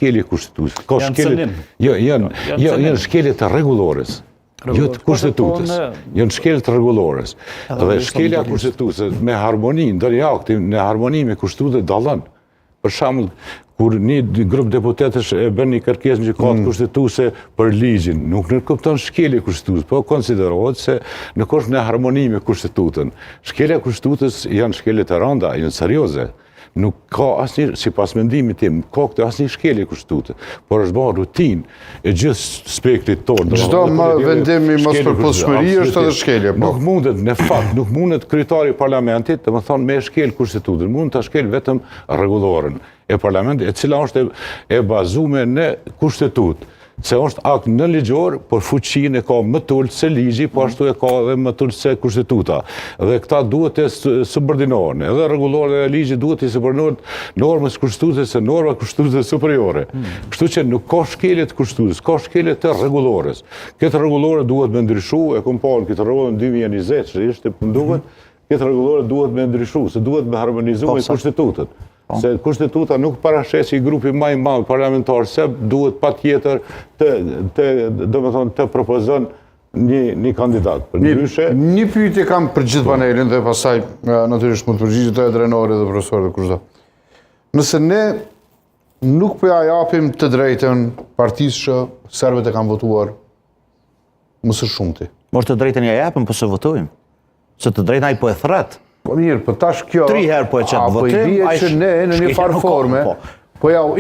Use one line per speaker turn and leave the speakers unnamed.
shkelje kushtetutës. Janë shkelje të rregullores. Jo të kushtetutës, janë shkelje të rregullores. Dhe shkelja kushtetutës me harmoni, ndonjë akti në harmoni me kushtetutën dallon. Për shembull, kur një grup deputetësh e bën një kërkesë në gjykatë kushtetuese për ligjin, nuk nënkupton shkelje kushtetutës, po konsiderohet se nuk është në harmoni me kushtetutën. Shkelja kushtetues janë shkelje të rënda, janë serioze. Nuk ka asnjë, sipas mendimit tim, ka këtë asnjë shkelje kushtetutës, por është bërë rutinë e gjithë spektrit tonë.
Çdo vendim i mospërputhshmëri është edhe shkelje, po.
Nuk mundet në fakt, nuk mundet kryetari i parlamentit, domethënë me shkel kushtetutën, mund ta shkel vetëm rregulloren e parlamentit, e cila është e bazuar në kushtetutë. Se është akt në ligjor, por fuqinë e ka më tullt se ligji, po ashtu e ka edhe më tullt se kushtetuta. Dhe këta duhet të subordinohen. Edhe rregullorët e ligjit duhet të subordinohen normës kushtetutës e norma kushtetutës superiore. Kështu që nuk ka shkelje të kushtetutës, ka shkelje të rregullores. Këtë rregullore duhet me ndryshu, e kam parë këtë rregullor në 2020, që ishte duhet, këtë rregullore duhet me ndryshu, se duhet me harmonizu me kushtetutën. Se kushtetuta nuk parashes i grupi më i madh parlamentar serb duhet patjetër të propozon një kandidat.
Një pyetje kam për gjithë panelin dhe pastaj natyrisht mund të përgjigjet edhe drenori dhe profesori dhe kushdo. Nëse ne nuk po ja japim të drejtën partisë që serbët e kanë votuar më së shumti.
Mos të drejtën ja japim, po se votojmë. Se të drejtën ai po e thret.
Po mirë, po tash kjo...
3 herë po e qetë votim,
apo i bie që ne në një farë forme, po ja